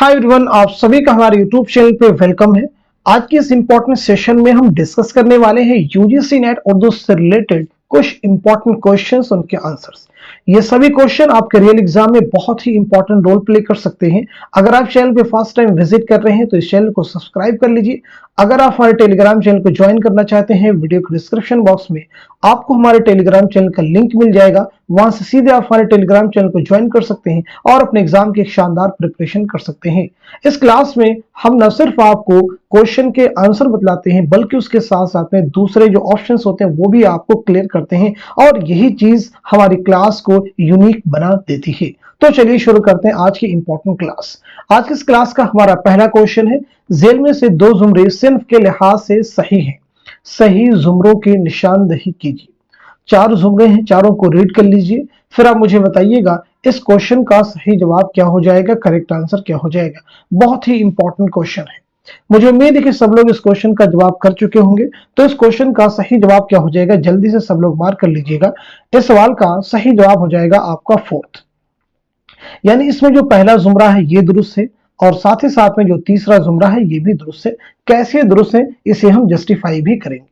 Hi everyone, आप सभी का हमारे यूट्यूब चैनल पे वेलकम है। आज के इस इंपॉर्टेंट सेशन में हम डिस्कस करने वाले हैं यूजीसी नेट उर्दू से रिलेटेड कुछ इंपॉर्टेंट क्वेश्चंस, उनके आंसर्स। ये सभी क्वेश्चन आपके रियल एग्जाम में बहुत ही इंपॉर्टेंट रोल प्ले कर सकते हैं। अगर आप चैनल पे फर्स्ट टाइम विजिट कर रहे हैं तो इस चैनल को सब्सक्राइब कर लीजिए। अगर आप हमारे टेलीग्राम चैनल को ज्वाइन करना चाहते हैं, वीडियो के डिस्क्रिप्शन बॉक्स में आपको हमारे टेलीग्राम चैनल का लिंक मिल जाएगा। वहां से सीधे आप हमारे टेलीग्राम चैनल को ज्वाइन कर सकते हैं और अपने एग्जाम की एक शानदार प्रिपरेशन कर सकते हैं। इस क्लास में हम न सिर्फ आपको क्वेश्चन के आंसर बतलाते हैं, बल्कि उसके साथ साथ में दूसरे जो ऑप्शंस होते हैं वो भी आपको क्लियर करते हैं, और यही चीज हमारी क्लास को यूनिक बना देती है। तो चलिए शुरू करते हैं आज की इंपॉर्टेंट क्लास। आज की इस क्लास का हमारा पहला क्वेश्चन है, झेल में से दो जुमरे सिन्फ के लिहाज से सही हैं, सही जुमरों की निशानदही कीजिए। चार जुमरे हैं, चारों को रीड कर लीजिए, फिर आप मुझे बताइएगा इस क्वेश्चन का सही जवाब क्या हो जाएगा, करेक्ट आंसर क्या हो जाएगा। बहुत ही इंपॉर्टेंट क्वेश्चन है। मुझे उम्मीद है कि सब लोग इस क्वेश्चन का जवाब कर चुके होंगे। तो इस क्वेश्चन का सही जवाब क्या हो जाएगा, जल्दी से सब लोग मार्क कर लीजिएगा। इस सवाल का सही जवाब हो जाएगा आपका फोर्थ, यानी इसमें जो पहला जुमरा है ये दुरुस्त है, और साथ ही साथ में जो तीसरा जुमरा है ये भी दुरुस्त है। कैसे दुरुस्त है इसे हम जस्टिफाई भी करेंगे।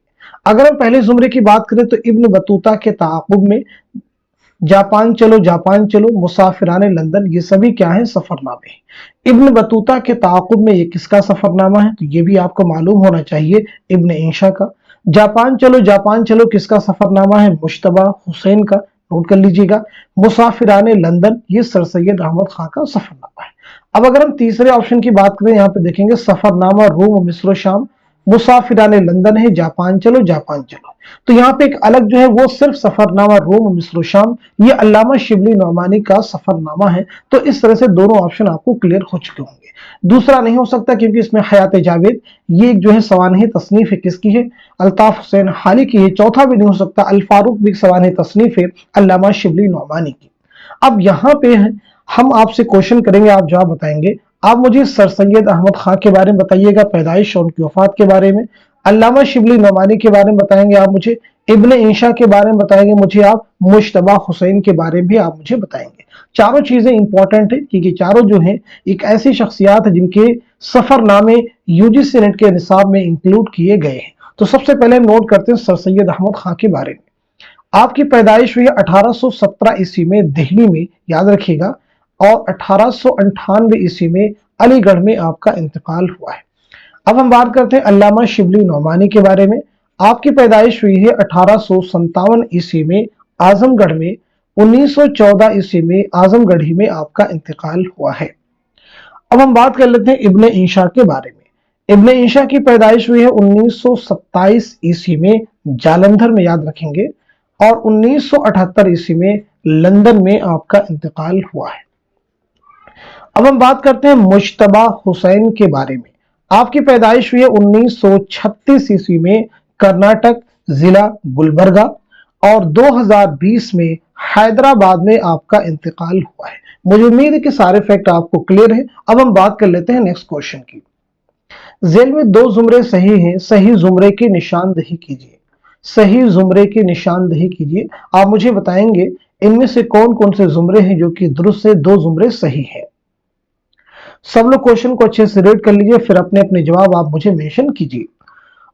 अगर हम पहले जुमरे की बात करें तो इब्न बतूता के ताक़ुब में जापान चलो, मुसाफिराने लंदन, ये सभी क्या है, सफरनामे। इब्न बतूता के ताक़ुब में ये किसका सफरनामा है, तो ये भी आपको मालूम होना चाहिए, इब्न इंशा का। जापान चलो किसका सफरनामा है, मुश्तबा हुसैन का, नोट कर लीजिएगा। मुसाफिराने लंदन ये सर सैयद अहमद खां का सफरनामा है। अब अगर हम तीसरे ऑप्शन की बात करें, यहाँ पे देखेंगे सफरनामा रोम मिस्र शाम, मुसाफिराने लंदन है जापान चलो। तो यहाँ पे एक अलग जो है वो सिर्फ सफरनामा रोम मिस्र शाम, ये अल्लामा शिबली नौमानी का सफरनामा है। तो इस तरह से दोनों ऑप्शन आपको क्लियर हो चुके होंगे। दूसरा नहीं हो सकता क्योंकि इसमें हयात जावेद, ये जो है सवानह तसनीफ है, किसकी है, अल्ताफ हुसैन हाली की है। चौथा भी नहीं हो सकता, अल फारूक भी सवानह तसनीफ है, अल्लामा शिबली नौमानी की। अब यहाँ पे हम आपसे क्वेश्चन करेंगे, आप जवाब बताएंगे। आप मुझे सर सैयद अहमद खां के बारे में बताइएगा, पैदाइश और उनकी वफात के बारे में। अल्लामा शिबली नौमानी के बारे में बताएंगे आप मुझे। इब्न इंशा के बारे में बताएंगे मुझे आप। मुश्तबा हुसैन के बारे में भी आप मुझे बताएंगे। चारों चीजें इंपॉर्टेंट है क्योंकि चारों जो है एक ऐसी शख्सियात है जिनके सफरनामे यूजीसी नेट के निसाब में इंक्लूड किए गए हैं। तो सबसे पहले हम नोट करते हैं सर सैयद अहमद खां के बारे में। आपकी पैदाइश हुई 1817 ईस्वी में दिल्ली में, याद रखिएगा, और 1898 ईस्वी में अलीगढ़ में आपका इंतकाल हुआ है। अब हम बात करते हैं अल्लामा शिबली नौमानी के बारे में। आपकी पैदाइश हुई है 1857 ईस्वी में आजमगढ़ में, 1914 ईस्वी में आजमगढ़ ही में आपका इंतकाल हुआ है। अब हम बात कर लेते हैं इब्न इंशा के बारे में। इब्न इंशा की पैदाइश हुई है 1927 ईस्वी में जालंधर में, याद रखेंगे, और 1978 ईस्वी में लंदन में आपका इंतकाल हुआ है। अब हम बात करते हैं मुश्तबा हुसैन के बारे में। आपकी पैदाइश हुई है 1936 ईस्वी में कर्नाटक जिला गुलबर्गा, और 2020 में हैदराबाद में आपका इंतकाल हुआ है। मुझे उम्मीद है कि सारे फैक्ट आपको क्लियर है। अब हम बात कर लेते हैं नेक्स्ट क्वेश्चन की। जेल में दो जुमरे सही हैं, सही जुमरे की निशानदही कीजिए। सही जुमरे की निशानदही कीजिए। आप मुझे बताएंगे इनमें से कौन कौन से जुमरे हैं जो कि दुरुस्त से दो जुमरे सही हैं। सब लोग क्वेश्चन को अच्छे से रीड कर लीजिए, फिर अपने अपने जवाब आप मुझे मेंशन कीजिए।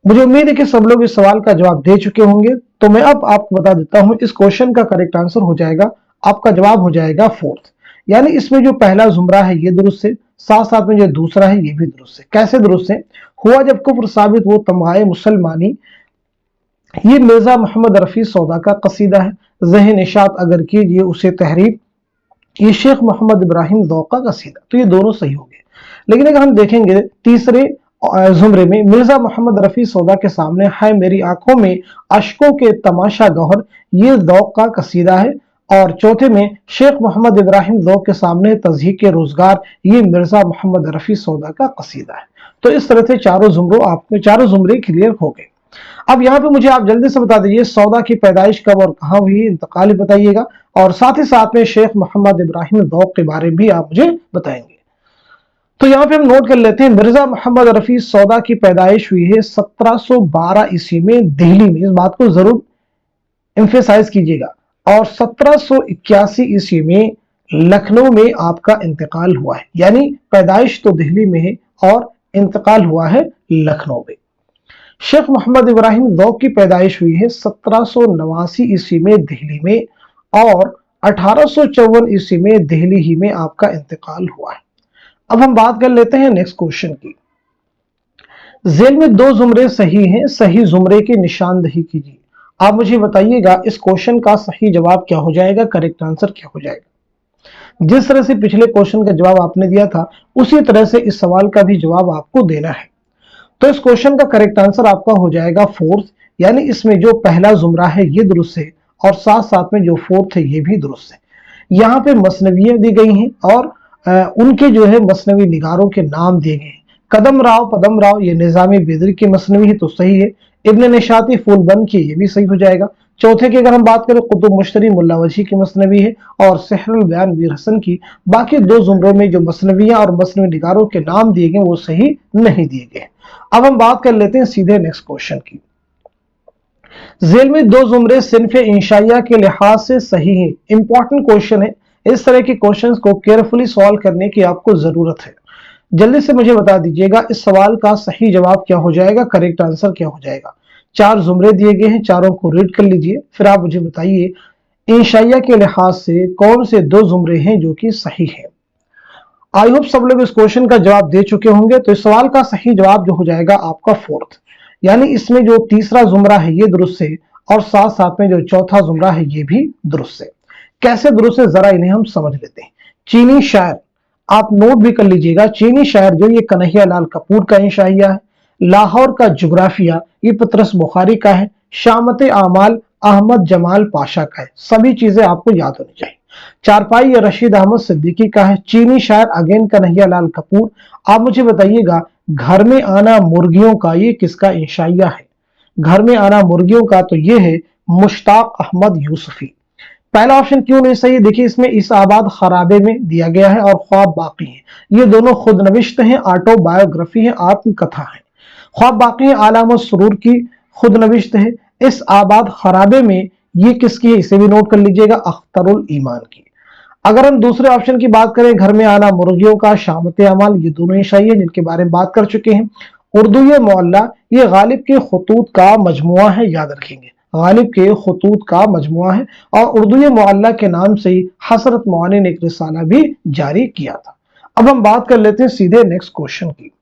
मुझे उम्मीद है कि सब लोग इस सवाल का जवाब दे चुके होंगे। तो मैं अब आपको बता देता हूं, इस क्वेश्चन का करेक्ट आंसर हो जाएगा, आपका जवाब हो जाएगा फोर्थ, यानी इसमें जो पहला जुमरा है ये दुरुस्त है, साथ साथ में जो दूसरा है ये भी दुरुस्त है। कैसे दुरुस्त है, हुआ जब कुफ्र साबित वो तमगाए मुसलमानी, ये मिर्जा मोहम्मद रफी सौदा का कसीदा है। ज़हन निशात अगर कीजिए उसे तहरीर, ये शेख मोहम्मद इब्राहिम ज़ौक़ का कसीदा। तो ये दोनों सही हो गए। लेकिन अगर हम देखेंगे तीसरे जुमरे में, मिर्जा मोहम्मद रफी सौदा के सामने है मेरी आंखों में अशकों के तमाशा गौहर, ये ज़ौक़ का कसीदा है। और चौथे में शेख मोहम्मद इब्राहिम ज़ौक़ के सामने तज़हीक़ के रोजगार, ये मिर्जा मोहम्मद रफी सौदा का कसीदा है। तो इस तरह से चारों जुमरे क्लियर हो गए। अब यहाँ पे मुझे आप जल्दी से बता दीजिए सौदा की पैदाइश कब और कहाँ हुई, इंतकाल बताइएगा, और साथ ही साथ में शेख मोहम्मद इब्राहिम ज़ौक़ के बारे में भी आप मुझे बताएंगे। तो यहाँ पे हम नोट कर लेते हैं, मिर्जा मोहम्मद रफी सौदा की पैदाइश हुई है 1712 ईस्वी में दिल्ली में, इस बात को जरूर एम्फेसाइज कीजिएगा, और 1781 ईस्वी में लखनऊ में आपका इंतकाल हुआ है, यानी पैदाइश तो दिल्ली में है और इंतकाल हुआ है लखनऊ में। शेख मोहम्मद इब्राहिम ज़ौक़ की पैदाइश हुई है 1789 ईस्वी में दिल्ली में और 1854 ईस्वी में दिल्ली ही में आपका इंतकाल हुआ है। अब हम बात कर लेते हैं नेक्स्ट क्वेश्चन की। जेल में दो जुमरे सही हैं, सही जुमरे की निशानदही कीजिए। आप मुझे बताइएगा इस क्वेश्चन का सही जवाब क्या हो जाएगा, करेक्ट आंसर क्या हो जाएगा। जिस तरह से पिछले क्वेश्चन का जवाब आपने दिया था उसी तरह से इस सवाल का भी जवाब आपको देना है। तो इस क्वेश्चन का करेक्ट आंसर आपका हो जाएगा फोर्थ, यानी इसमें जो पहला जुमरा है ये दुरुस्त है और साथ साथ में जो फोर्थ है ये भी दुरुस्त है। यहाँ पे मसनवियां दी गई हैं और उनके जो है मसनवी निगारों के नाम दिए गए हैं। कदम राव पदम राव ये निजामी बेदरी की मसनवी है तो सही है। इब्न निशाती फूलबंद की ये भी सही हो जाएगा। चौथे की अगर हम बात करें कुतुब मुश्तरी मुल्ला वजी की मसनवी है और सहरुल बयान मीर हसन की। बाकी दो जुमरों में जो मसनवियां और मसनवी निगारों के नाम दिए गए वो सही नहीं दिए गए। अब हम बात कर लेते हैं सीधे नेक्स्ट क्वेश्चन की। जेल में दो जुमरे सिन्फ इंशाइया के लिहाज से सही हैं। इंपॉर्टेंट क्वेश्चन है, इस तरह के क्वेश्चंस को केयरफुली सॉल्व करने की आपको जरूरत है। जल्दी से मुझे बता दीजिएगा इस सवाल का सही जवाब क्या हो जाएगा, करेक्ट आंसर क्या हो जाएगा। चार जुमरे दिए गए हैं, चारों को रीड कर लीजिए, फिर आप मुझे बताइए इंशाइया के लिहाज से कौन से दो जुमरे हैं जो कि सही है। आई होप सब लोग इस क्वेश्चन का जवाब दे चुके होंगे। तो इस सवाल का सही जवाब जो हो जाएगा आपका फोर्थ, यानी इसमें जो तीसरा जुमरा है ये दुरुस्त है और साथ साथ में जो चौथा जुमरा है ये भी दुरुस्त है। कैसे दुरुस्त है जरा इन्हें हम समझ लेते हैं। चीनी शायर, आप नोट भी कर लीजिएगा, चीनी शायर जो ये कन्हैया लाल कपूर का इंशाइया है। लाहौर का जुग्राफिया ये पतरस बुखारी का है। शामत आमाल अहमद जमाल पाशा का है। सभी चीजें आपको याद होनी चाहिए। चारपाई या रशीद अहमद सिद्दीकी का है। चीनी शायर अगेन कन्हैया लाल कपूर। आप मुझे बताइएगा घर में आना मुर्गियों का ये किसका इंशाइया है। घर में आना मुर्गियों का तो ये है मुश्ताक अहमद यूसुफी। पहला ऑप्शन क्यों नहीं सही, देखिए इसमें इस आबाद खराबे में दिया गया है और ख्वाब बाकी है, ये दोनों खुद नविश्त हैं, ऑटोबायोग्राफी है, आत्मकथा है। ख्वाब बाकी है आलाम सुरूर की खुद नविश्त है। इस आबाद खराबे में ये किसकी है, इसे भी नोट कर लीजिएगा, अख्तरुल ईमान की। अगर हम दूसरे ऑप्शन की बात करें घर में आना मुर्गियों का शामत अमाल, ये दोनों ही सही है जिनके बारे में बात कर चुके हैं। उर्दू मोअल्ला ये गालिब के खतूत का मजमुआ है, याद रखेंगे गालिब के खतूत का मजमुआ है और उर्दू मोअल्ला के नाम से ही हसरत मौनी ने एक रिसाला भी जारी किया था। अब हम बात कर लेते हैं सीधे नेक्स्ट क्वेश्चन की।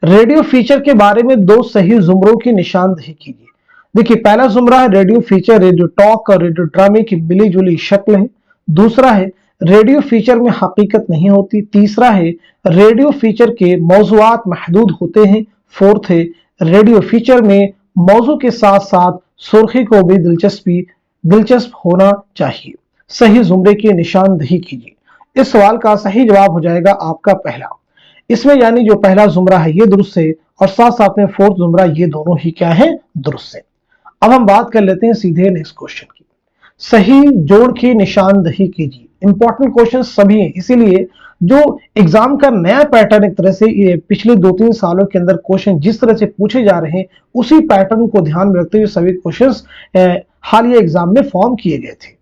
रेडियो फीचर के बारे में दो सही जुमरों की निशानदही कीजिए। देखिए पहला जुमरा है रेडियो फीचर रेडियो टॉक और रेडियो ड्रामे की मिली जुली शक्ल है। दूसरा है रेडियो फीचर में हकीकत नहीं होती। तीसरा है रेडियो फीचर के मौजुआत महदूद होते हैं। फोर्थ है रेडियो फीचर में मौजू के साथ साथ सुर्खी को भी दिलचस्प होना चाहिए। सही जुमरे की निशानदही कीजिए। इस सवाल का सही जवाब हो जाएगा आपका पहला। इसमें यानी जो पहला जुमरा है ये दुरुस्त है और साथ साथ में फोर्थ जुमरा ये दोनों ही क्या है, दुरुस्त है। अब हम बात कर लेते हैं सीधे नेक्स्ट क्वेश्चन की। सही जोड़ की निशानदही कीजिए। इंपॉर्टेंट क्वेश्चन सभी हैं, इसीलिए जो एग्जाम का नया पैटर्न एक तरह से ये पिछले 2-3 सालों के अंदर क्वेश्चन जिस तरह से पूछे जा रहे हैं उसी पैटर्न को ध्यान में रखते हुए सभी क्वेश्चंस हालिया एग्जाम में फॉर्म किए गए थे।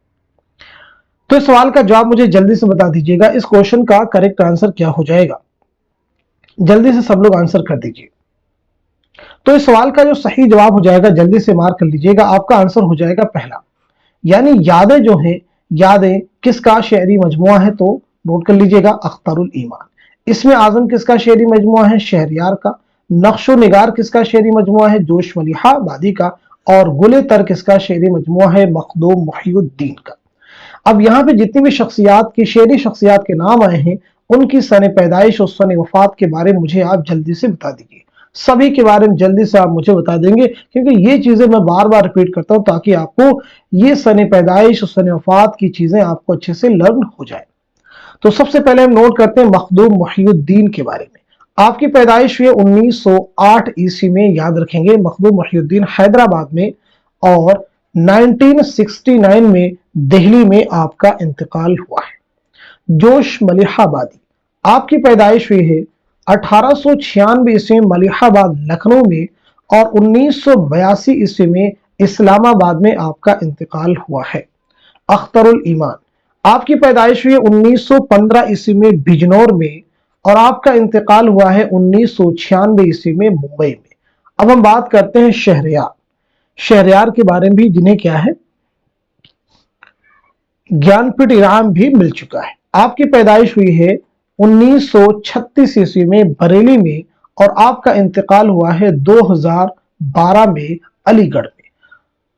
तो इस सवाल का जवाब मुझे जल्दी से बता दीजिएगा, इस क्वेश्चन का करेक्ट आंसर क्या हो जाएगा। जल्दी से सब लोग आंसर कर दीजिए। तो इस सवाल का जो सही जवाब हो जाएगा जल्दी से मार्क कर लीजिएगा, आपका आंसर हो जाएगा पहला, यानी यादें जो है, यादें किसका शेरी मजमुआ है, तो नोट कर लीजिएगा अख्तरुल ईमान। इसमें आजम किसका शेरी मजमुआ है, शहरियार का। नक्शो निगार किसका शेरी मजमुआ है, जोश मलिहाबादी का। और गुले तर किसका शेरी मजमुआ है, मखदूम मुहियुद्दीन का। अब यहाँ पे जितनी भी शख्सियात की शेरी शख्सियात के नाम आए हैं उनकी सन पैदाइश और सन वफात के बारे में मुझे आप जल्दी से बता दीजिए। सभी के बारे में जल्दी से आप मुझे बता देंगे क्योंकि ये चीजें मैं बार बार रिपीट करता हूं ताकि आपको ये सन पैदाइश और सन वफात की चीजें आपको अच्छे से लर्न हो जाए। तो सबसे पहले हम नोट करते हैं मखदूम मुहियुद्दीन के बारे में। आपकी पैदाइश हुई 1908 ईस्वी में, याद रखेंगे। मखदूम मुहियुद्दीन हैदराबाद में और 1969 में दिल्ली में आपका इंतकाल हुआ है। जोश मलिहाबादी, आपकी पैदाइश हुई है 1896 ईस्वी में मलिहाबाद लखनऊ में और 1982 ईस्वी में इस्लामाबाद में आपका इंतकाल हुआ है। अख्तरुल ईमान, आपकी पैदाइश हुई है 1915 ईस्वी में बिजनौर में और आपका इंतकाल हुआ है 1996 ईस्वी में मुंबई में। अब हम बात करते हैं शहरयार। शहरयार के बारे में भी जिन्हें क्या है ज्ञानपीठ इनाम भी मिल चुका है। आपकी पैदाइश हुई है 1936 ईस्वी में बरेली में और आपका इंतकाल हुआ है 2012 में अलीगढ़ में।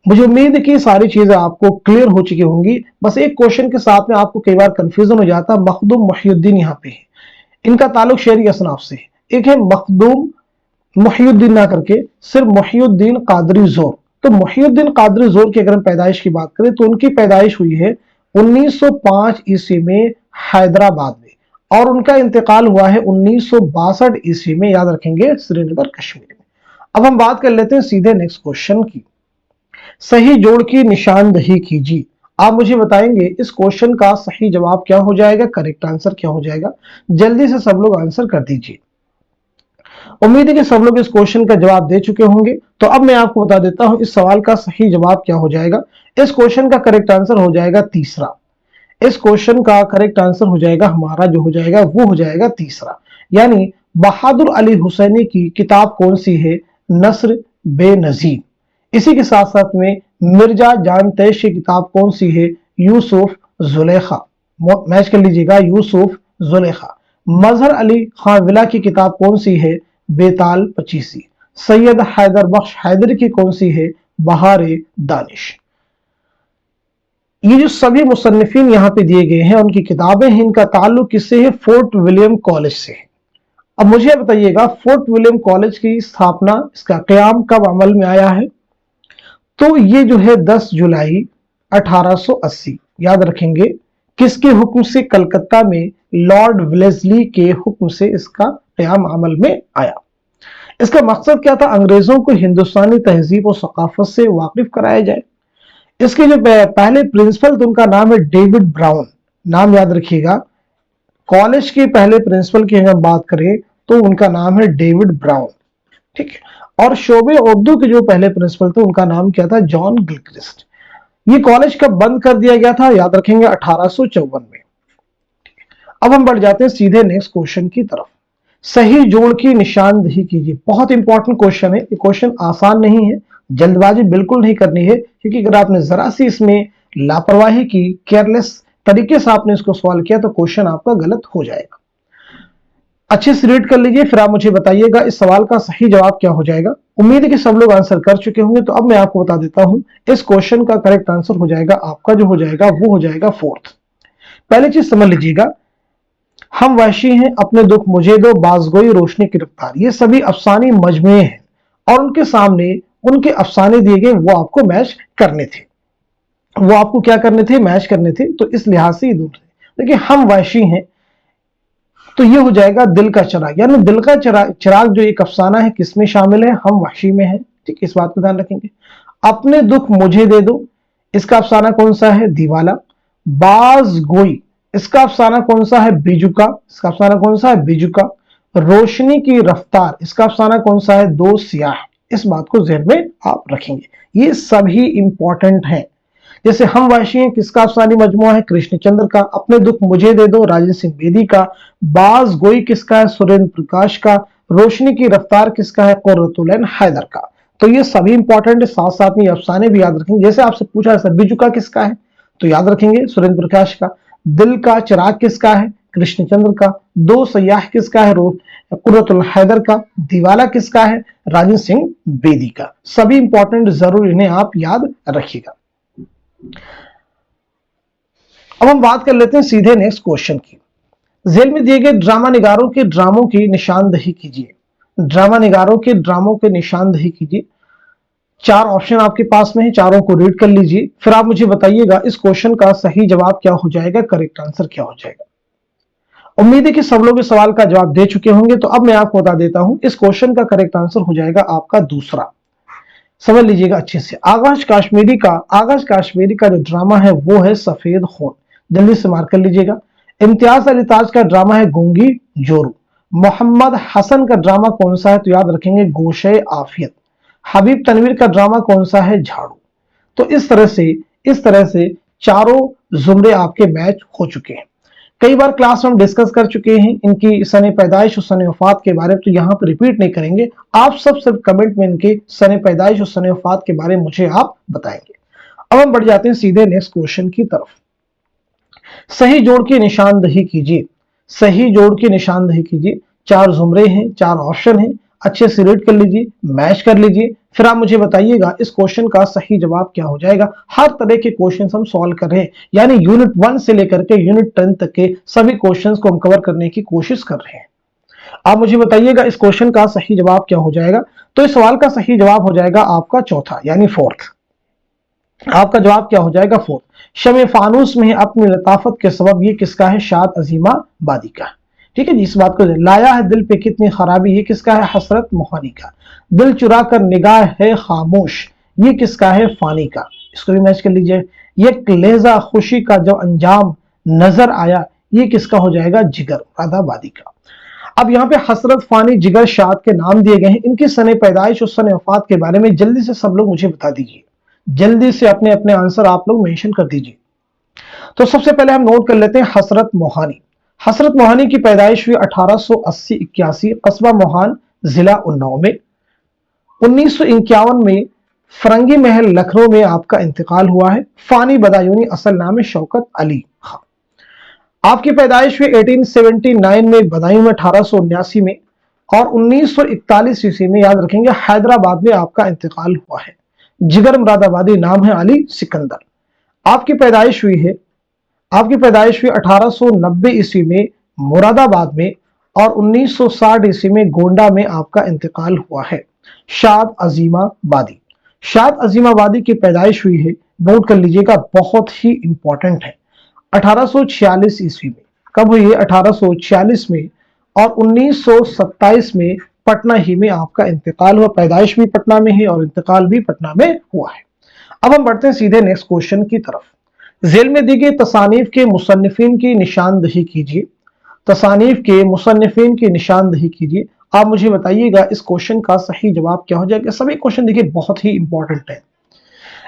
मुझे उम्मीद है कि सारी चीजें आपको क्लियर हो चुकी होंगी। बस एक क्वेश्चन के साथ में आपको कई बार कंफ्यूजन हो जाता है। मखदूम मुहियुद्दीन यहाँ पे है, इनका ताल्लुक शेरी असनाफ से है। एक है मखदूम मुहियुद्दीन ना करके सिर्फ मुहियुद्दीन कादरी जोर। तो मुहियुद्दीन कादरी जोर की अगर हम पैदाइश की बात करें तो उनकी पैदाइश हुई है 1905 ईस्वी में हैदराबाद में और उनका इंतकाल हुआ है 1962 ईस्वी में, याद रखेंगे, श्रीनगर कश्मीर में। अब हम बात कर लेते हैं सीधे नेक्स्ट क्वेश्चन की। सही जोड़ की निशानदही कीजिए। आप मुझे बताएंगे इस क्वेश्चन का सही जवाब क्या हो जाएगा, करेक्ट आंसर क्या हो जाएगा। जल्दी से सब लोग आंसर कर दीजिए। उम्मीद है कि सब लोग इस क्वेश्चन का जवाब दे चुके होंगे। तो अब मैं आपको बता देता हूं इस सवाल का सही जवाब क्या हो जाएगा। इस क्वेश्चन का करेक्ट आंसर हो जाएगा तीसरा। इस क्वेश्चन का करेक्ट आंसर हो जाएगा हमारा जो हो जाएगा वो हो जाएगा तीसरा, यानी बहादुर अली हुसैनी की किताब कौन सी है, नस्र बेनजीर। इसी के साथ साथ में मिर्जा जान तैश की किताब कौन सी है, यूसुफ जुलेखा। मैच कर लीजिएगा, यूसुफ जुलेखा। मजहर अली खान विला की किताब कौन सी है, बेताल पचीसी। सैयद हैदर बख्श हैदर की कौन सी है, बहारे दानिश। ये जो सभी मुसन्निफीन यहाँ पे दिए गए हैं उनकी किताबें हैं, इनका ताल्लुक किससे है, फोर्ट विलियम कॉलेज से है। अब मुझे बताइएगा फोर्ट विलियम कॉलेज की स्थापना, इसका क़याम कब अमल में आया है, तो ये जो है 10 जुलाई 1880, याद रखेंगे, किसके हुक्म से, कलकत्ता में लॉर्ड वेलेस्ली के हुक्म से इसका क़याम अमल में आया। इसका मकसद क्या था, अंग्रेजों को हिंदुस्तानी तहजीब और सकाफत से वाकिफ कराया जाए। इसके जो पहले प्रिंसिपल थे उनका नाम है डेविड ब्राउन, नाम याद रखिएगा। कॉलेज के पहले प्रिंसिपल की अगर बात करें तो उनका नाम है डेविड ब्राउन, ठीक है। और शोबे उर्दू के जो पहले प्रिंसिपल थे उनका नाम क्या था, जॉन गिलक्रिस्ट। ये कॉलेज कब बंद कर दिया गया था, याद रखेंगे 1854 में। अब हम बढ़ जाते हैं सीधे नेक्स्ट क्वेश्चन की तरफ। सही जोड़ की निशानदही कीजिए। बहुत इंपॉर्टेंट क्वेश्चन है, ये क्वेश्चन आसान नहीं है, जल्दबाजी बिल्कुल नहीं करनी है, क्योंकि अगर आपने जरा सी इसमें लापरवाही की, केयरलेस तरीके से आपने इसको सवाल किया तो क्वेश्चन आपका गलत हो जाएगा। अच्छे से रीड कर लीजिए, फिर आप मुझे बताइएगा इस सवाल का सही जवाब क्या हो जाएगा। उम्मीद है कि सब लोग आंसर कर चुके होंगे। तो अब मैं आपको बता देता हूं इस क्वेश्चन का करेक्ट आंसर हो जाएगा आपका जो हो जाएगा वो हो जाएगा फोर्थ। पहली चीज समझ लीजिएगा, हम वहशी हैं, अपने दुख मुझे दो, बाज़गोई, रोशनी की रफ्तार, ये सभी अफसानी मजमुए हैं और उनके सामने उनके अफसाने दिए गए, वो आपको मैच करने थे। वो आपको क्या करने थे, मैच करने थे। तो इस लिहाज से ये दूर थे। देखिए हम वहशी हैं तो ये हो जाएगा दिल का चिराग, यानी दिल का चिराग जो एक अफसाना है किसमें शामिल है, हम वहशी में है, ठीक, इस बात को ध्यान रखेंगे। अपने दुख मुझे दे दो, इसका अफसाना कौन सा है, दीवाला। बाज़गोई, इसका अफसाना कौन सा है, बिजुका, इसका अफसाना कौन सा है, बिजुका। रोशनी की रफ्तार, इसका अफसाना कौन सा है, दो सियाह। इस बात को ज़हन में आप रखेंगे, ये सभी इंपॉर्टेंट हैं। जैसे हम वहशी हैं, किसका अफसानी मजमुआ है, कृष्णचंद्र का। अपने दुख मुझे दे दो, राजेंद्र सिंह बेदी का। बाज़गोई किसका है, सुरेंद्र प्रकाश का। रोशनी की रफ्तार किसका है, कुर्रतुल ऐन हैदर का। तो ये सभी इंपॉर्टेंट है, साथ साथ में अफसाने भी याद रखेंगे। जैसे आपसे पूछा है बिजुका किसका है, तो याद रखेंगे सुरेंद्र प्रकाश का। दिल का चिराग किसका है, कृष्णचंद्र का। दो सयाह किसका है, कुर्रतुल हैदर का। दीवाला किसका है, राजेंद्र सिंह बेदी का। सभी इंपॉर्टेंट, जरूर इन्हें आप याद रखिएगा। अब हम बात कर लेते हैं सीधे नेक्स्ट क्वेश्चन की। जेल में दिए गए ड्रामा निगारों के ड्रामों की निशानदही कीजिए। ड्रामा निगारों के ड्रामों के निशानदही कीजिए। चार ऑप्शन आपके पास में है, चारों को रीड कर लीजिए, फिर आप मुझे बताइएगा इस क्वेश्चन का सही जवाब क्या हो जाएगा, करेक्ट आंसर क्या हो जाएगा। उम्मीद है कि सब लोग इस सवाल का जवाब दे चुके होंगे। तो अब मैं आपको बता देता हूं इस क्वेश्चन का करेक्ट आंसर हो जाएगा आपका दूसरा। समझ लीजिएगा अच्छे से। आगाज काश्मीरी का जो ड्रामा है वो है सफेद खून, जल्दी से मार्क कर लीजिएगा। इम्तियाज अली ताज का ड्रामा है गूंगी जोरू। मोहम्मद हसन का ड्रामा कौन सा है, तो याद रखेंगे गोशे आफियत। हबीब तनवीर का ड्रामा कौन सा है, झाड़ू। तो इस तरह से चारों जुमरे आपके मैच हो चुके हैं। कई बार क्लास में हम डिस्कस कर चुके हैं इनकी सने पैदाइश और सने वफात के बारे में, तो यहाँ पर रिपीट नहीं करेंगे। आप सब सिर्फ कमेंट में इनके सने पैदाइश और सने वफात के बारे में मुझे आप बताएंगे। अब हम बढ़ जाते हैं सीधे नेक्स्ट क्वेश्चन की तरफ। सही जोड़ की निशानदही कीजिए। सही जोड़ की निशानदही कीजिए। 4 जुमरे हैं, 4 ऑप्शन हैं, अच्छे से रीड कर लीजिए, मैच कर लीजिए, फिर आप मुझे बताइएगा इस क्वेश्चन का सही जवाब क्या हो जाएगा। हर तरह के क्वेश्चन हम सॉल्व कर रहे हैं, यानी यूनिट 1 से लेकर के यूनिट 10 तक के सभी क्वेश्चंस को हम कवर करने की कोशिश कर रहे हैं। आप मुझे बताइएगा इस क्वेश्चन का सही जवाब क्या हो जाएगा। तो इस सवाल का सही जवाब हो जाएगा आपका चौथा, यानी 4th। आपका जवाब क्या हो जाएगा 4th। शमे फानूस में अपनी लताफत के सबब, ये किसका है, शाद अजीमा बादी का। ठीक है जी, इस बात को लाया है दिल पे कितनी खराबी, ये किसका है, हसरत मोहानी का। दिल चुरा कर निगाह है खामोश, ये किसका है, फानी का। इसको भी मैच कर लीजिए। ये लहजा खुशी का जो अंजाम नजर आया, ये किसका हो जाएगा, जिगर राधाबादी का। अब यहाँ पे हसरत, फानी, जिगर, शाद के नाम दिए गए हैं। इनकी सने पैदाइश और सने वफात के बारे में जल्दी से सब लोग मुझे बता दीजिए। जल्दी से अपने अपने आंसर आप लोग मेंशन कर दीजिए। तो सबसे पहले हम नोट कर लेते हैं हसरत मोहानी। हसरत मोहानी की पैदाइश हुई 1880-81 कस्बा मोहान, जिला उन्नाव में। 1951 में फरंगी महल लखनऊ में आपका इंतकाल हुआ है। फानी बदायूनी असल नाम है शौकत अली खां। आपकी पैदाइश हुई 1879 में बदायूं में, 1879 में, और 1941 ईस्वी में, याद रखेंगे, हैदराबाद में आपका इंतकाल हुआ है। जिगर मुरादाबादी नाम है अली सिकंदर। आपकी पैदाइश हुई 1890 ईस्वी में मुरादाबाद में, और 1960 ईस्वी में गोंडा में आपका इंतकाल हुआ है। शाद अजीमा बादी। शाद अजीमा बादी की पैदाइश हुई है, नोट कर लीजिएगा, बहुत ही इंपॉर्टेंट है, 1846 ईस्वी में। कब हुई है, 1846 में, और 1927 में पटना ही में आपका इंतकाल हुआ। पैदाइश भी पटना में है और इंतकाल भी पटना में हुआ है। अब हम बढ़ते हैं सीधे नेक्स्ट क्वेश्चन की तरफ। झेल में दी गई तसानीफ के मुसन्निफीन की निशानदही कीजिए। तसानीफ के मुसन्निफीन की निशानदही कीजिए। आप मुझे बताइएगा इस क्वेश्चन का सही जवाब क्या हो जाएगा। सभी क्वेश्चन देखिए बहुत ही इंपॉर्टेंट है,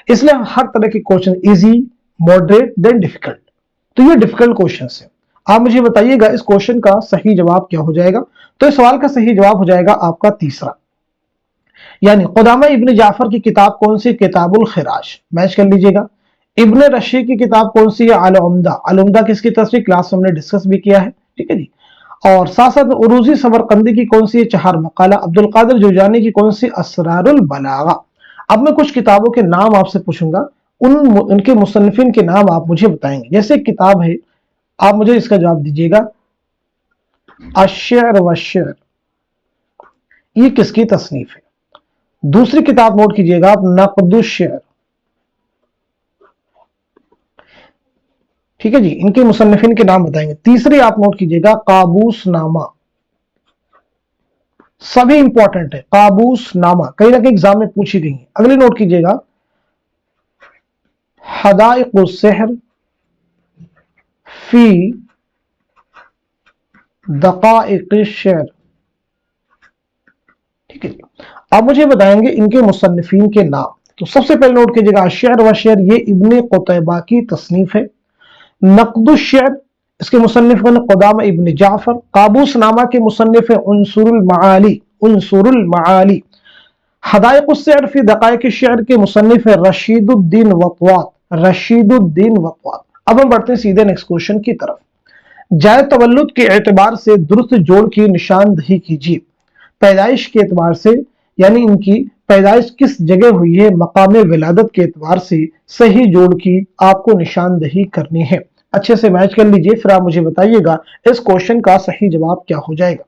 इसलिए हर तरह के question easy, moderate, then difficult, तो ये डिफिकल्ट क्वेश्चन है। आप मुझे बताइएगा इस क्वेश्चन का सही जवाब क्या हो जाएगा। तो इस सवाल का सही जवाब हो जाएगा आपका तीसरा, यानी खुदामा इब्न जाफर की किताब कौन सी, किताबुल खिराज। मैच कर लीजिएगा। इब्न रशी की किताब कौन सी है, अल उम्दा। अल उम्दा किसकी तफसीर क्लास में हमने डिस्कस भी किया है, ठीक है जी। और साथ साथ उरूजी समरकंदी की कौन सी है, चहार मकाला। अब्दुल कादिर जुजानी की कौन सी, असरारुल बलागा। अब मैं कुछ किताबों के नाम आपसे पूछूंगा, उनके मुसन्निफिन के नाम आप मुझे बताएंगे। जैसे किताब है, आप मुझे इसका जवाब दीजिएगा, अश्शर वश्शर, ये किसकी तसनीफ है। दूसरी किताब नोट कीजिएगा आप, नक़दुश्शर, ठीक है जी, इनके मुसन्निफिन के नाम बताएंगे। तीसरी आप नोट कीजिएगा, काबूस नामा, सभी इंपॉर्टेंट है, काबूस नामा कहीं ना कहीं एग्जाम में पूछी गई है। अगली नोट कीजिएगा, हदाइक़ुस सहर फी दक़ाइक़िश शेर, ठीक है जी। आप मुझे बताएंगे इनके मुसन्निफिन के नाम। तो सबसे पहले नोट कीजिएगा, अश्शर व शेर, ये इब्ने क़ुतैबा की तसनीफ है। नक़दुश्शर, इसके मुसन्निफ खुदामा इब्न जाफर। काबूस नामा के मुसन्निफ है उनसुरुल माआली, उनसुरुल माआली। हदाइक़ुस सहर फी दक़ाइक़िश शेर के मुसन्निफ है रशीदुद्दीन वक़वात, रशीदुद्दीन वक़वात। अब हम बढ़ते हैं सीधे नेक्स्ट क्वेश्चन की तरफ। जाए तवल्लुद के एतबार से दुरुस्त जोड़ की निशानदही कीजिए। पैदाइश के एतबार से, यानी इनकी पैदाइश किस जगह हुई है, मकाम विलादत के एतबार से सही जोड़ की आपको निशानदही करनी है। अच्छे से मैच कर लीजिए, फिर आप मुझे बताइएगा इस क्वेश्चन का सही जवाब क्या हो जाएगा।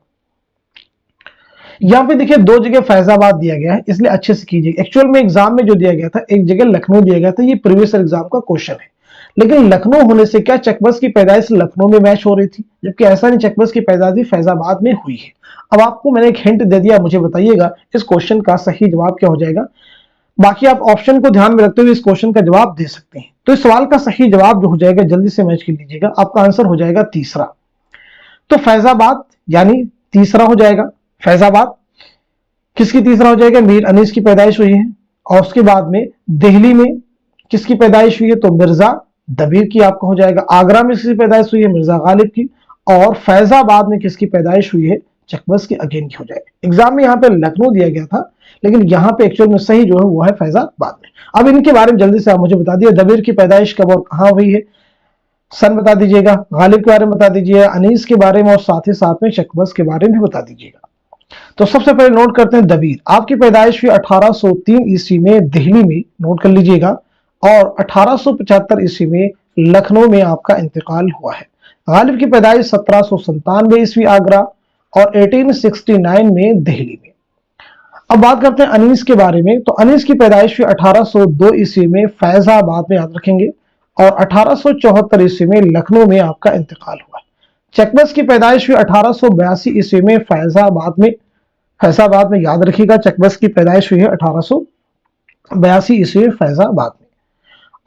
यहाँ पे देखिए 2 जगह फैजाबाद दिया गया है, इसलिए अच्छे से कीजिए। एक्चुअल में एग्जाम में जो दिया गया था, एक जगह लखनऊ दिया गया था, ये प्रीवियस एग्जाम का क्वेश्चन है। लेकिन लखनऊ होने से क्या चकबस की पैदाइश लखनऊ में मैच हो रही थी, जबकि ऐसा नहीं, चकबस की पैदाइश फैजाबाद में हुई है। अब आपको मैंने एक हिंट दे दिया, मुझे बताइएगा इस क्वेश्चन का सही जवाब क्या हो जाएगा। बाकी आप ऑप्शन को ध्यान में रखते हुए इस क्वेश्चन का जवाब दे सकते हैं। तो इस सवाल का सही जवाब जो हो जाएगा, जल्दी से मैच कर लीजिएगा, आपका आंसर हो जाएगा तीसरा। तो फैजाबाद यानी तीसरा हो जाएगा। फैजाबाद किसकी तीसरा हो जाएगा, मीर अनीस की पैदाइश हुई है। और उसके बाद में दिल्ली में किसकी पैदाइश हुई है, तो मिर्जा दबीर की आपका हो जाएगा। आगरा में किसकी पैदाइश हुई है? मिर्जा गालिब की। और फैजाबाद में किसकी पैदाइश हुई है? चकबस की अगेन की हो जाएगी। एग्जाम में यहाँ पे लखनऊ दिया गया था, लेकिन यहाँ पे एक्चुअल में सही जो है वो है फैजाबाद में। अब इनके बारे में जल्दी से आप मुझे बता दिए, दबीर की पैदाइश कब और कहाँ हुई है, सन बता दीजिएगा, गालिब के बारे में बता दीजिएगा, अनीस के बारे में, और साथ ही साथ में चकबस के बारे में बता दीजिएगा। तो सबसे पहले नोट करते हैं दबीर। आपकी पैदाइश हुई 1803 ईस्वी में दिल्ली में, नोट कर लीजिएगा, और 1875 ईस्वी में लखनऊ में आपका इंतकाल हुआ है। गालिब की पैदाइश 1797 ईस्वी आगरा और 1869 में दिल्ली में। अब बात करते हैं अनीस के बारे में। तो अनीस की पैदाइश हुई 1802 ईस्वी में फैजाबाद में, याद रखेंगे, और 1874 ईस्वी में लखनऊ में आपका इंतकाल हुआ है। चकबस की पैदाइश हुई 1882 ईस्वी में फैजाबाद में, याद रखिएगा, चकबस की पैदाइश हुई है 1882 ईस्वी में फैजाबाद में।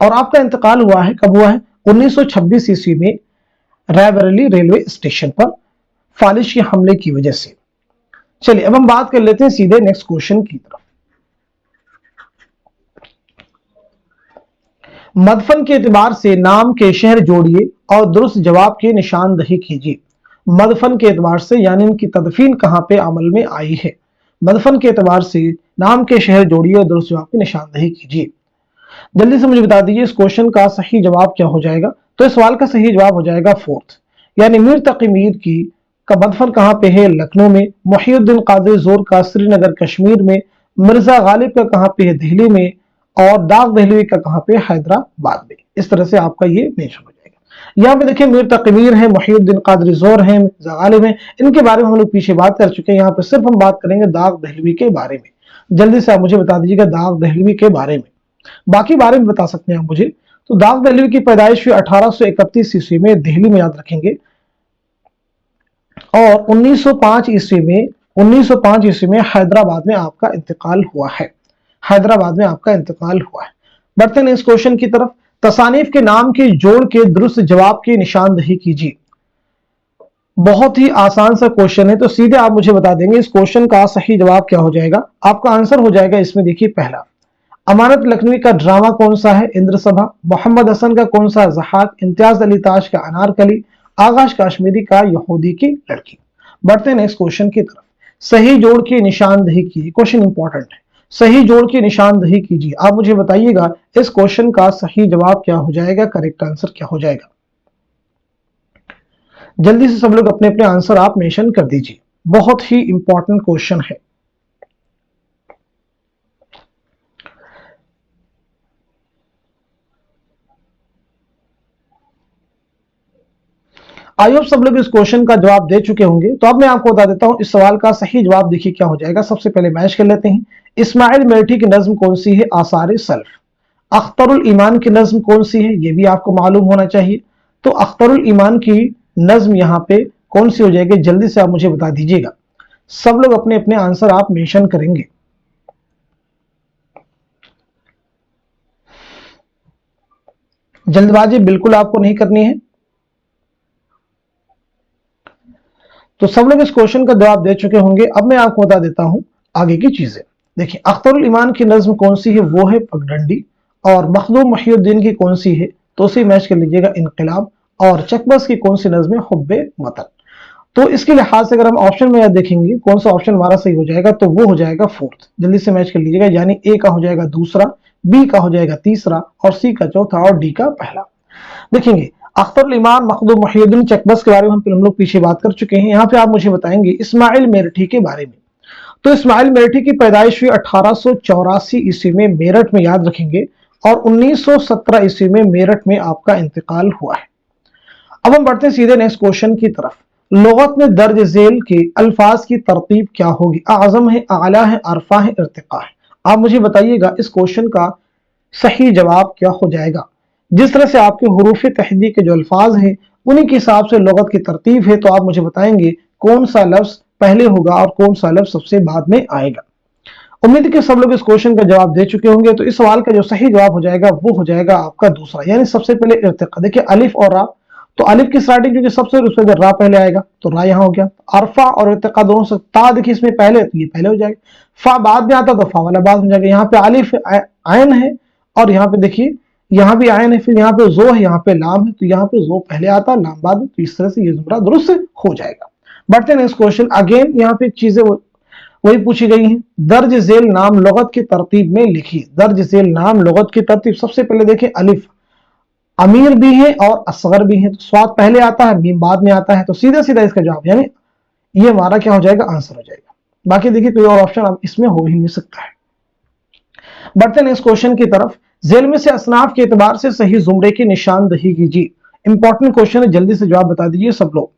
और आपका इंतकाल हुआ है, कब हुआ है? 1926 ईस्वी में रायबरेली रेलवे स्टेशन पर फालिश के हमले की वजह से। चलिए अब हम बात कर लेते हैं सीधे नेक्स्ट क्वेश्चन की तरफ। मदफन के एतबार से नाम के शहर जोड़िए और दुरुस्त जवाब की निशानदही कीजिए। मदफन के एतबार से यानी इनकी तदफीन कहां पे अमल में आई है। मदफन के एतबार से नाम के शहर जोड़िए और दुरुस्त जवाब की निशानदही कीजिए। जल्दी से मुझे बता दीजिए इस क्वेश्चन का सही जवाब क्या हो जाएगा। तो इस सवाल का सही जवाब हो जाएगा फोर्थ, यानी मीर तकी मीर की का मदफन कहां पे है? लखनऊ में। मुहिउद्दीन कादरी जोर का श्रीनगर कश्मीर में। मिर्जा गालिब का कहां पे है? दिल्ली में। और दाग दहलवी का कहां पे? हैदराबाद में। इस तरह से आपका ये मेंशन हो जाएगा। यहाँ पे देखिए मीर तकी मीर है, मुहिउद्दीन कादरी जोर है, मिर्जा गालिब है, इनके बारे में हम लोग पीछे बात कर चुके हैं। यहाँ पे सिर्फ हम बात करेंगे दाग दहलवी के बारे में। जल्दी से आप मुझे बता दीजिएगा दाग दहलवी के बारे में, बाकी बारे में बता सकते हैं आप मुझे। तो दाग दहलवी की पैदाइश हुई 1831 ईस्वी में दिल्ली में, याद रखेंगे, और 1905 ईस्वी में हैदराबाद में आपका इंतकाल हुआ है। हैदराबाद में आपका इंतकाल हुआ है। बढ़ते हैं इस क्वेश्चन की तरफ। तसानीफ के नाम के जोड़ के दुरुस्त जवाब की निशानदही कीजिए। बहुत ही आसान सा क्वेश्चन है, तो सीधे आप मुझे बता देंगे इस क्वेश्चन का सही जवाब क्या हो जाएगा। आपका आंसर हो जाएगा इसमें, देखिए, पहला अमानत लखनवी का ड्रामा कौन सा है? इंद्र सभा। मोहम्मद हसन का कौन सा? ज़हाक। इम्तियाज अली ताज का अनारकली। आगाश काश्मीरी का यहूदी की लड़की। बढ़ते हैं नेक्स्ट क्वेश्चन की तरफ। सही जोड़ की निशानदही कीजिए। क्वेश्चन इंपॉर्टेंट है, सही जोड़ की निशानदही कीजिए। आप मुझे बताइएगा इस क्वेश्चन का सही जवाब क्या हो जाएगा, करेक्ट आंसर क्या हो जाएगा। जल्दी से सब लोग अपने अपने आंसर आप मेंशन कर दीजिए, बहुत ही इंपॉर्टेंट क्वेश्चन है। आई होप सब लोग इस क्वेश्चन का जवाब दे चुके होंगे। तो अब मैं आपको बता देता हूं इस सवाल का सही जवाब, देखिए क्या हो जाएगा। सबसे पहले मैच कर लेते हैं। इस्माइल मेरठी की नज्म कौन सी है? आसार सल्फ। अख्तरुल ईमान की नज्म कौन सी है? ये भी आपको मालूम होना चाहिए। तो अख्तरुल ईमान की नज्म यहां पे कौन सी हो जाएगी? जल्दी से आप मुझे बता दीजिएगा। सब लोग अपने अपने आंसर आप मेंशन करेंगे। जल्दबाजी बिल्कुल आपको नहीं करनी है। तो सब लोग इस क्वेश्चन का जवाब दे चुके होंगे। अब मैं आपको बता देता हूं आगे की चीजें। देखिए, अख्तरुल ईमान की नज्म कौन सी है? वो है पगडंडी। और मखदूम मुहिउद्दीन की कौन सी है? तो उसी मैच कर लीजिएगा, इनकलाब। और चकबस की कौन सी नज्म है? हुब्बे वतन। तो इसके लिहाज से अगर हम ऑप्शन में देखेंगे कौन सा ऑप्शन हमारा सही हो जाएगा, तो वो हो जाएगा फोर्थ। जल्दी से मैच कर लीजिएगा, यानी ए का हो जाएगा दूसरा, बी का हो जाएगा तीसरा, और सी का चौथा, और डी का पहला। देखेंगे अख्तरुल ईमान, मखदूम मुहिउद्दीन, चकबस के बारे में हम लोग पीछे बात कर चुके हैं। यहाँ पे आप मुझे बताएंगे इस्माइल मेरठी के बारे में। तो इस्माइल मेरठी की पैदाइश हुई 1884 ईस्वी में मेरठ में, याद रखेंगे, और 1917 ईस्वी में मेरठ में आपका इंतकाल हुआ है। अब हम बढ़ते हैं सीधे नेक्स्ट क्वेश्चन की तरफ। लुगत में दर्ज झेल के अल्फाज की तरतीब क्या होगी? आज़म है, आला है, अरफा है, इर्तिका है। आप मुझे बताइएगा इस क्वेश्चन का सही जवाब क्या हो जाएगा। जिस तरह से आपके हुरूफ तहदी के जो अल्फाज हैं उन्हीं के हिसाब से लुगत की तरतीब है। तो आप मुझे बताएंगे कौन सा लफ्ज पहले होगा और कौन सा लफ्ज सबसे बाद में आएगा। उम्मीद है कि सब लोग इस क्वेश्चन का जवाब दे चुके होंगे। तो इस सवाल का जो सही जवाब हो जाएगा वो हो जाएगा आपका दूसरा, यानी सबसे पहले इर्तिका। देखिए अलिफ और रा, तो अलिफ की स्टार्टिंग क्योंकि सबसे उसके बाद रा पहले आएगा, तो रा यहाँ हो गया। अरफा और इर्तिका दोनों से, ता देखिए इसमें पहले, तो ये पहले हो जाएगा। फा बाद में आता तो फा वाला बाद हो जाएगा। यहाँ पे अलिफ आयन है, और यहाँ पे देखिए यहाँ भी आयन है, फिर यहाँ पे जो है, यहाँ पे लाम है, तो यहाँ पे जो पहले आता है, लाम बाद में, तो इस तरह से ये जुमरा दुरुस्त हो जाएगा। बढ़ते हैं नेक्स्ट क्वेश्चन। अगेन यहाँ पे चीजें वही पूछी गई हैं। दर्ज झेल नाम लुगत की तरतीब में लिखिए। दर्ज झेल नाम लुगत की तरतीब, सबसे पहले देखें अलिफ अमीर भी है और असगर भी है, तो स्वाद पहले आता है, मीम बाद में आता है, तो सीधा सीधा इसका जवाब यानी ये हमारा क्या हो जाएगा, आंसर हो जाएगा। बाकी देखिए कोई और ऑप्शन अब इसमें हो ही नहीं सकता है। बढ़ते हैं नेक्स्ट क्वेश्चन की तरफ। झेल में से असनाफ के एतबार से सही जुमरे की निशानदही कीजिए। इंपॉर्टेंट क्वेश्चन है, जल्दी से जवाब बता दीजिए सब लोग।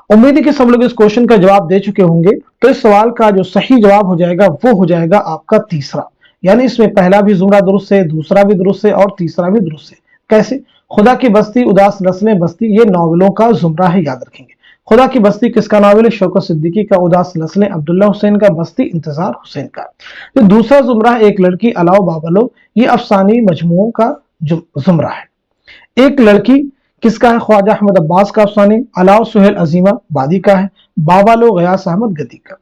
उम्मीद है कि सब लोग इस क्वेश्चन का जवाब दे चुके होंगे। तो इस सवाल का जो सही जवाब हो जाएगा वो हो जाएगा आपका तीसरा, यानी इसमें पहला भी जुमरा दुरुस्त है, दूसरा भी दुरुस्त है और तीसरा भी दुरुस्त है। कैसे? खुदा की बस्ती उदास नस्लें बस्ती, ये नॉवेलों का जुमरा है, याद रखेंगे। खुदा की बस्ती किसका नावल है? शौकत सिद्दीकी का। उदास नस्लें अब्दुल्ला हुसैन का। बस्ती इंतजार हुसैन का। तो दूसरा जुमरा है एक लड़की अलाओ बाबलो, ये अफसानी मजमुओं का जुमरा है। एक लड़की किसका है? ख्वाजा अहमद अब्बास का अफसानी। अलाउ सुहेल अजीमा बादी का है। बाबालो गयास अहमद गदी का।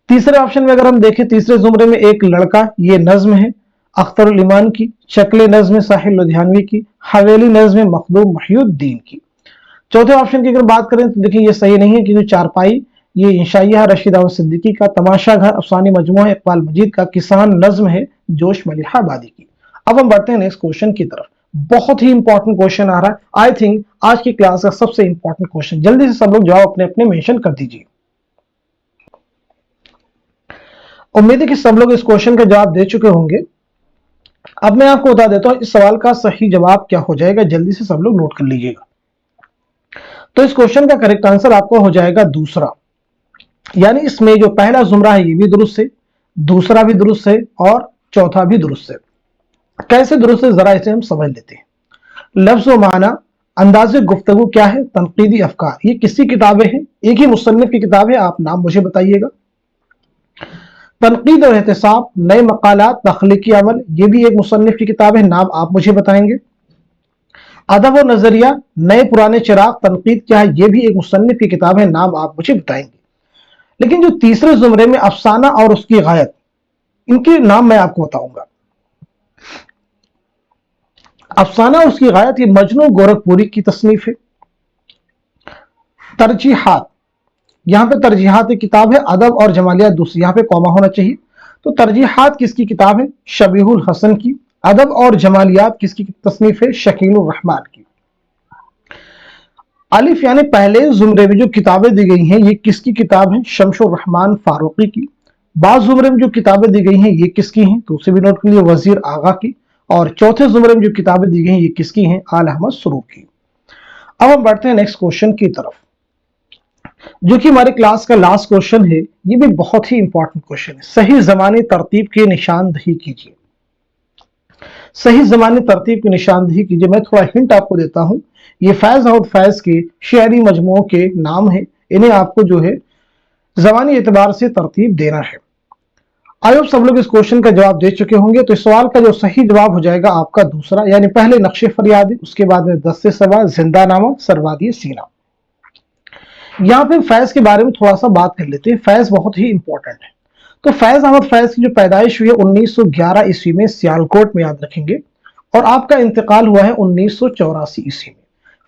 तीसरे ऑप्शन में अगर हम देखें, तीसरे जुमरे में एक लड़का, ये नज्म है अख्तरुल ईमान की। शक्ल नज्म साहिल लुधियानवी की। हवेली नज्म मखदूम महिउद्दीन की। चौथे ऑप्शन की अगर बात करें तो देखिए ये सही नहीं है, क्योंकि चारपाई ये इंशाइया रशीद अहमद सिद्दीकी का। तमाशा घर अफसानी मजमूआ है इकबाल मजीद का। किसान नज्म है जोश मलिहा आबादी की। अब हम बढ़ते हैं नेक्स्ट क्वेश्चन की तरफ। बहुत ही इंपॉर्टेंट क्वेश्चन आ रहा है, आई थिंक आज की क्लास का सबसे इंपॉर्टेंट क्वेश्चन। जल्दी से सब लोग जवाब अपने अपने मेंशन कर दीजिए। उम्मीद है कि सब लोग इस क्वेश्चन का जवाब दे चुके होंगे। अब मैं आपको बता देता हूं इस सवाल का सही जवाब क्या हो जाएगा, जल्दी से सब लोग नोट कर लीजिएगा। तो इस क्वेश्चन का करेक्ट आंसर आपको हो जाएगा दूसरा, यानी इसमें जो पहला जुमरा है ये भी दुरुस्त है, दूसरा भी दुरुस्त है और चौथा भी दुरुस्त है। कैसे दुरुस्त है जरा इसे हम समझ लेते हैं। लफ्ज व माना अंदाज़े गुफ्तगू क्या है? तनकीदी अफकार। ये किसकी किताबें हैं? एक ही मुसन्निफ की किताब है, आप नाम मुझे बताइएगा। तनकीद और एहतसाब, नए मकालात, तख्लीकी अमल, ये भी एक मुसन्निफ की किताब है, नाम आप मुझे बताएंगे। अदब और नजरिया, नए पुराने चिराग, तनकीद क्या है? ये भी एक मुसन्निफ की किताब है, नाम आप मुझे बताएंगे। लेकिन जो तीसरे जुमरे में अफसाना और उसकी गायत, इनके नाम मैं आपको बताऊंगा। अफसाना और उसकी गायत ये मजनू गोरखपुरी की तसनीफ है। तरजीहात, यहां पे तरजीहात की किताब है। अदब और जमालियात दूसरी, यहां पे कॉमा होना चाहिए। तो तरजीहात किसकी किताब है? शबीहुल हसन की। अदब और जमालियात किसकी तसनीफ है? शकीलुर रहमान की। अलिफ यानी पहले जुमरे में जो किताबें दी गई हैं ये किसकी किताब है? शमशुर रहमान फारूकी की। बाद जुमरे में जो किताबें दी गई हैं ये किसकी हैं? तो उसे भी नोट कर लिए, वजीर आगा की। और चौथे जुमरे में जो किताबें दी गई हैं ये किसकी हैं? आल अहमद सुरूर की। अब हम बढ़ते हैं नेक्स्ट क्वेश्चन की तरफ, जो कि हमारे क्लास का लास्ट क्वेश्चन है। ये भी बहुत ही इंपॉर्टेंट क्वेश्चन है। सही ज़मानी तरतीब की निशानदही कीजिए। सही ज़मानी तरतीब की निशानदही कीजिए। मैं थोड़ा हिंट आपको देता हूं, ये फैज अहमद फैज के शेरी मजमुओं के नाम है, इन्हें आपको जो है ज़मानी एतबार से तरतीब देना है। आई होप सब लोग इस क्वेश्चन का जवाब दे चुके होंगे। तो इस सवाल का जो सही जवाब हो जाएगा आपका दूसरा, यानी पहले नक्शे फरियादी, उसके बाद में दस्ते सबा, जिंदा नामा, सरवादी सीना। यहाँ पे फैज के बारे में थोड़ा सा बात कर लेते हैं। फैज बहुत ही इंपॉर्टेंट है। तो फैज अहमद फैज की जो पैदाइश हुई है 1911 ईस्वी में सियालकोट में, याद रखेंगे, और आपका इंतकाल हुआ है 1984 ईस्वी में।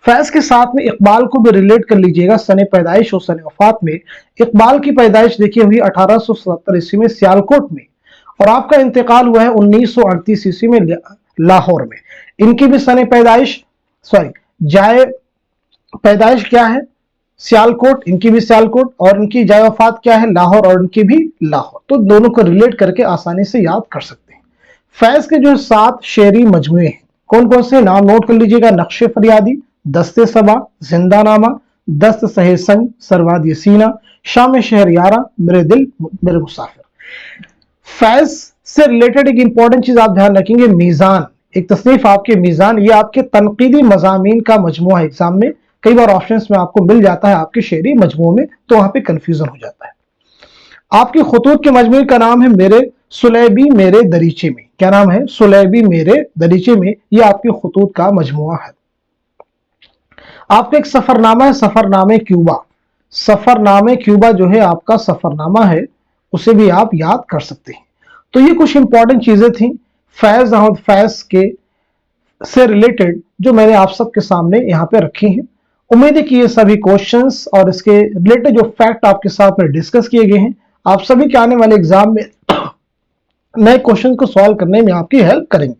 फैज के साथ में इकबाल को भी रिलेट कर लीजिएगा सने पैदाइश और सने वफात में। इकबाल की पैदाइश देखिए हुई 1877 ईस्वी में सियालकोट में, और आपका इंतकाल हुआ है 1938 ईस्वी में लाहौर में। इनकी भी सने पैदाइश जाए पैदाइश क्या है? सियालकोट, इनकी भी सियालकोट, और इनकी जाए वफात क्या है? लाहौर, और इनकी भी लाहौर। तो दोनों को रिलेट करके आसानी से याद कर सकते हैं। फैज के जो 7 शेरी मजमुए हैं, कौन कौन से? नाम नोट कर लीजिएगा। नक्शे फरियादी, दस्ते सबा, जिंदा नामा, दस्त सहे संग, सरवादी सीना, शाम शहर यारा, मेरे दिल मेरे मुसाफिर। फैज से रिलेटेड एक इंपॉर्टेंट चीज आप ध्यान रखेंगे, मीजान, एक तसनीफ आपके मीजान, ये आपके तनकीदी मजामीन का मजमुआ है। एग्जाम में कई बार ऑप्शंस में आपको मिल जाता है आपके शेरी मजमुओं में, तो वहां पे कंफ्यूजन हो जाता है। आपके खुतूत के मजमूए का नाम है मेरे सुलेबी मेरे दरीचे में। क्या नाम है? सुलेबी मेरे दरीचे में, ये आपके खुतूत का मजमुआ है। आपका एक सफरनामा है, सफरनामे क्यूबा। सफरनामे क्यूबा जो है आपका सफरनामा है, उसे भी आप याद कर सकते हैं। तो ये कुछ इंपॉर्टेंट चीजें थी फैज अहमद फैज के से रिलेटेड जो मैंने आप सबके सामने यहाँ पे रखी हैं। उम्मीद है कि ये सभी क्वेश्चंस और इसके रिलेटेड जो फैक्ट आपके साथ में डिस्कस किए गए हैं आप सभी के आने वाले एग्जाम में नए क्वेश्चन को सॉल्व करने में आपकी हेल्प करेंगे।